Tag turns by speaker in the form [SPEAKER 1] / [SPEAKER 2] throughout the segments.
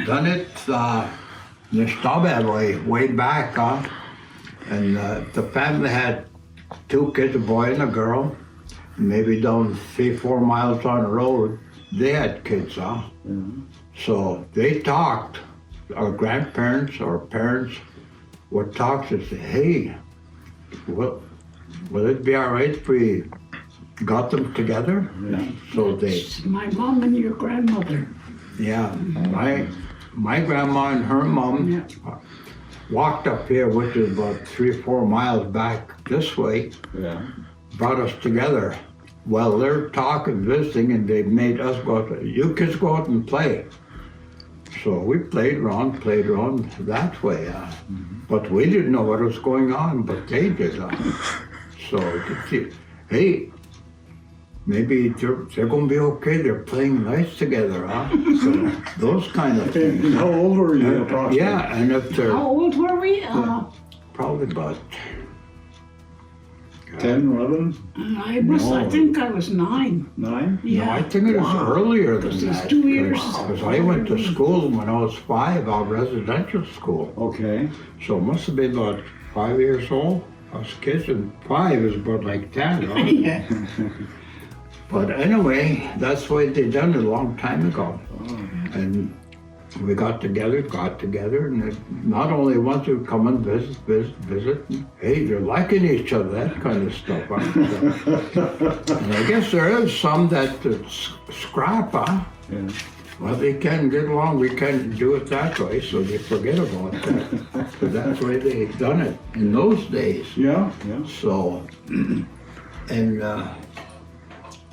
[SPEAKER 1] done it in the Stubbe way back, and the family had 2 kids, a boy and a girl. Maybe down 3-4 miles on the road, they had kids, So they talked. Our grandparents, our parents would talk and say, "Hey, will it be all right if we got them together?"
[SPEAKER 2] Yeah.
[SPEAKER 1] So they.
[SPEAKER 3] My mom and your grandmother.
[SPEAKER 1] Yeah, my grandma and her mom walked up here, which is about 3-4 miles back this way.
[SPEAKER 2] Yeah.
[SPEAKER 1] Brought us together. Well, they're talking, visiting, and they made us go out. You kids go out and play. So we played around that way. But we didn't know what was going on, but they did. So, hey, maybe they're going to be okay. They're playing nice together, So those kind of things.
[SPEAKER 2] And how old were you approximately?
[SPEAKER 1] Yeah, and if they're
[SPEAKER 3] How old were we?
[SPEAKER 1] probably about
[SPEAKER 2] 10, 11,
[SPEAKER 3] I think I was 9.
[SPEAKER 2] 9?
[SPEAKER 3] Yeah.
[SPEAKER 1] No, I think it was earlier than
[SPEAKER 3] Because it's
[SPEAKER 1] that.
[SPEAKER 3] 2 years.
[SPEAKER 1] Because I went to school when I was 5, out residential school.
[SPEAKER 2] Okay.
[SPEAKER 1] So it must have been about 5 years old. Us kids, and 5 is about like 10.
[SPEAKER 3] Yeah.
[SPEAKER 1] But anyway, that's the way they done it a long time ago. And we got together, and not only once we would come and visit. And, hey, they're liking each other, that kind of stuff. And I guess there is some that scrap,
[SPEAKER 2] Yeah.
[SPEAKER 1] Well, they can get along, we can't do it that way, so they forget about that. But that's the way they done it in those days.
[SPEAKER 2] Yeah, yeah.
[SPEAKER 1] So,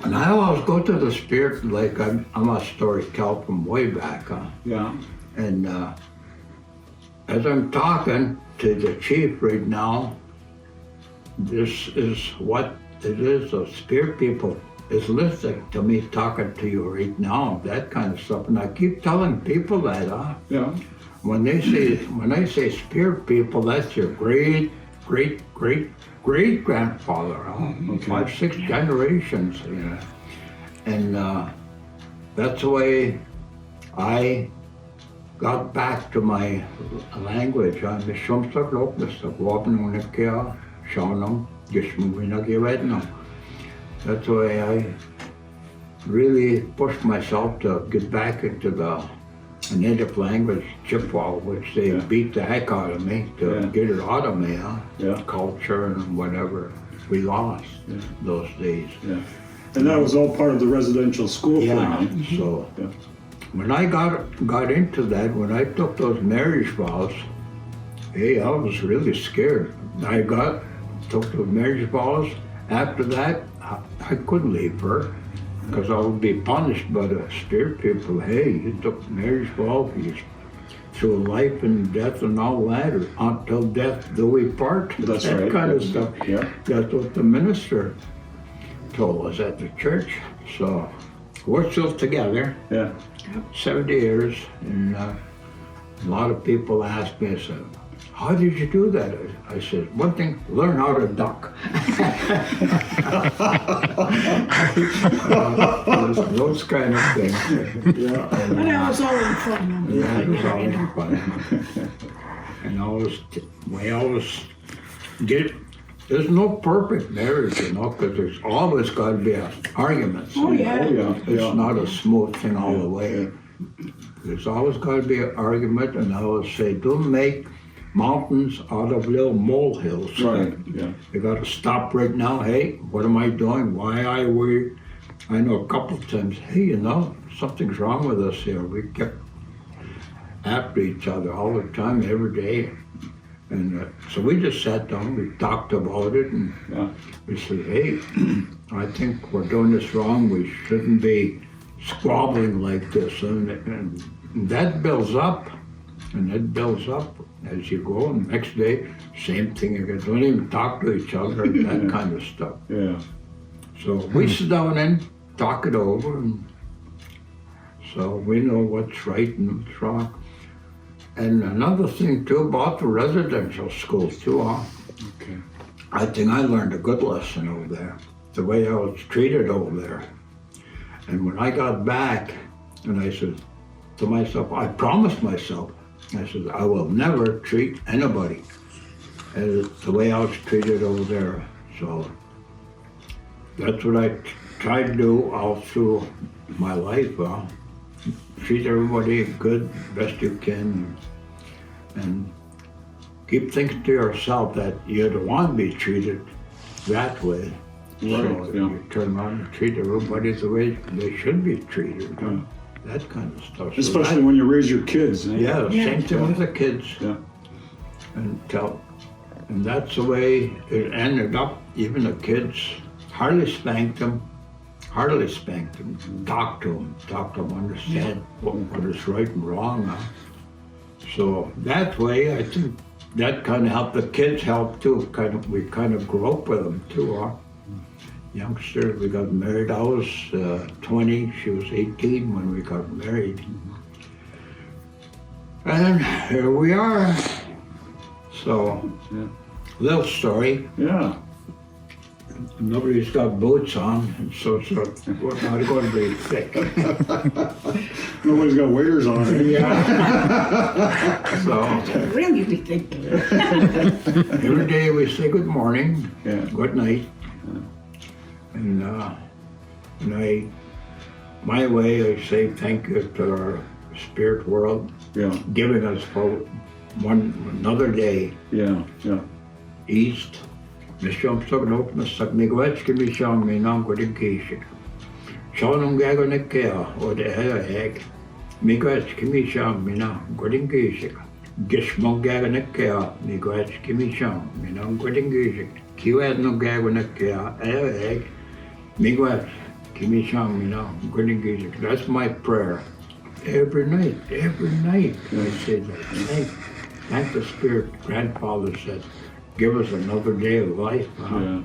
[SPEAKER 1] and I always go to the Spirit Lake. I'm a storyteller from way back,
[SPEAKER 2] Yeah.
[SPEAKER 1] and as I'm talking to the chief right now, this is what it is. The Spirit people is listening to me talking to you right now, that kind of stuff. And I keep telling people that,
[SPEAKER 2] Yeah.
[SPEAKER 1] when I say Spirit people, that's your great grandfather,
[SPEAKER 2] Okay.
[SPEAKER 1] 5, 6 generations, and that's the way I got back to my language. I'm the Shumsak Lokmista, Wapnunakia, Shawnam, Gishmuinagiredna. That's the way I really pushed myself to get back into the native language, Chippewa, which they beat the heck out of me to get it out of me,
[SPEAKER 2] Yeah.
[SPEAKER 1] culture and whatever we lost those days.
[SPEAKER 2] Yeah. And that was all part of the residential school
[SPEAKER 1] Yeah,
[SPEAKER 2] thing.
[SPEAKER 1] so
[SPEAKER 2] Yeah.
[SPEAKER 1] when I got into that, when I took those marriage vows, hey, I was really scared. I took the marriage vows. After that, I couldn't leave her because I would be punished by the Spirit people. Hey, you took marriage vows, you through life and death and all that, or until death do we part.
[SPEAKER 2] That's
[SPEAKER 1] that
[SPEAKER 2] right.
[SPEAKER 1] kind of stuff.
[SPEAKER 2] Yeah.
[SPEAKER 1] That's what the minister told us at the church. So we're still together.
[SPEAKER 2] Yeah.
[SPEAKER 1] 70 years, and a lot of people ask me, I said, how did you do that? I said, one thing, learn how to duck. Those kind of things.
[SPEAKER 2] Yeah.
[SPEAKER 1] And,
[SPEAKER 3] But that was all in fun.
[SPEAKER 1] yeah, it was always fun. And we always get, there's no perfect marriage, because there's always got to be arguments.
[SPEAKER 3] Oh, yeah.
[SPEAKER 2] Oh, yeah.
[SPEAKER 1] It's
[SPEAKER 2] Yeah.
[SPEAKER 1] not a smooth thing all the way. There's always got to be an argument, and I always say, don't make mountains out of little molehills.
[SPEAKER 2] Right. Yeah.
[SPEAKER 1] You got to stop right now. Hey, what am I doing? Why I know a couple of times, hey, something's wrong with us here. We kept after each other all the time, every day. And so we just sat down, we talked about it, and we said, hey, I think we're doing this wrong. We shouldn't be squabbling like this. And that builds up, and it builds up as you go. And the next day, same thing again. Don't even talk to each other, that kind of stuff.
[SPEAKER 2] Yeah.
[SPEAKER 1] So we sit down and talk it over, and so we know what's right and what's wrong. And another thing too about the residential schools too,
[SPEAKER 2] Okay.
[SPEAKER 1] I think I learned a good lesson over there, the way I was treated over there. And when I got back, and I said, to myself, I promised myself, I said, I will never treat anybody as the way I was treated over there. So that's what I try to do all through my life. Treat everybody good, best you can, and keep thinking to yourself that you don't want to be treated that way.
[SPEAKER 2] Right,
[SPEAKER 1] So
[SPEAKER 2] yeah.
[SPEAKER 1] you turn around and treat everybody the way they should be treated.
[SPEAKER 2] Yeah.
[SPEAKER 1] That kind of stuff. So
[SPEAKER 2] Especially when you raise your kids. Eh?
[SPEAKER 1] yeah,
[SPEAKER 3] Yeah.
[SPEAKER 1] same thing with the kids.
[SPEAKER 2] Yeah.
[SPEAKER 1] And that's the way it ended up. Even the kids hardly spanked them, talked to them, understand what is right and wrong. So that way, I think that kind of helped. The kids helped too. We kind of grew up with them too. Youngsters, we got married. I was 20, she was 18 when we got married. And here we are. So,
[SPEAKER 2] Yeah.
[SPEAKER 1] little story.
[SPEAKER 2] Yeah.
[SPEAKER 1] Nobody's got boots on, and so we're not going to be thick.
[SPEAKER 2] Nobody's got waders on. Eh?
[SPEAKER 1] So
[SPEAKER 3] Really be thinking.
[SPEAKER 1] every day we say good morning,
[SPEAKER 2] Yeah.
[SPEAKER 1] good night, and my way I say thank you to our spirit world
[SPEAKER 2] Yeah.
[SPEAKER 1] giving us for another day
[SPEAKER 2] Yeah. Yeah.
[SPEAKER 1] east. Mishom Sogno, Mr. Miguetski Misham, Minam Godinkishik. Shanum Gagonekea, or the Egg. Miguetski Misham, Minam Godinkishik. Gishmon Gagonekea, Miguetski Misham, Minam Godinkishik. Kiwad no Gagonekea, Egg. Miguetski Misham, Minam Godinkishik. That's my prayer. Every night, I say that. Thank the Spirit. Grandfather said, give us another day of life.
[SPEAKER 2] Yeah.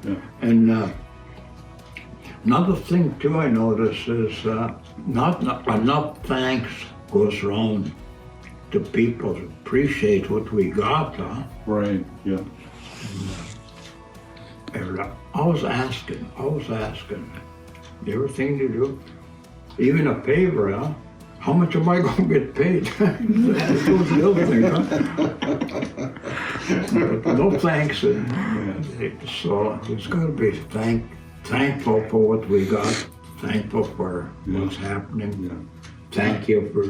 [SPEAKER 2] Yeah.
[SPEAKER 1] And another thing too I notice is not enough thanks goes around to people to appreciate what we got.
[SPEAKER 2] Right. Yeah.
[SPEAKER 1] And, always asking. Everything you do, even a favor, how much am I going to get paid? That's those little things, No thanks. So it's got to be thankful for what we got, thankful for what's happening.
[SPEAKER 2] Yeah.
[SPEAKER 1] Thank you for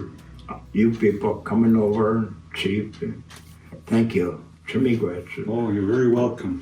[SPEAKER 1] you people coming over, Chief. And thank you. Jimmy Gretchen.
[SPEAKER 2] Oh, you're very welcome.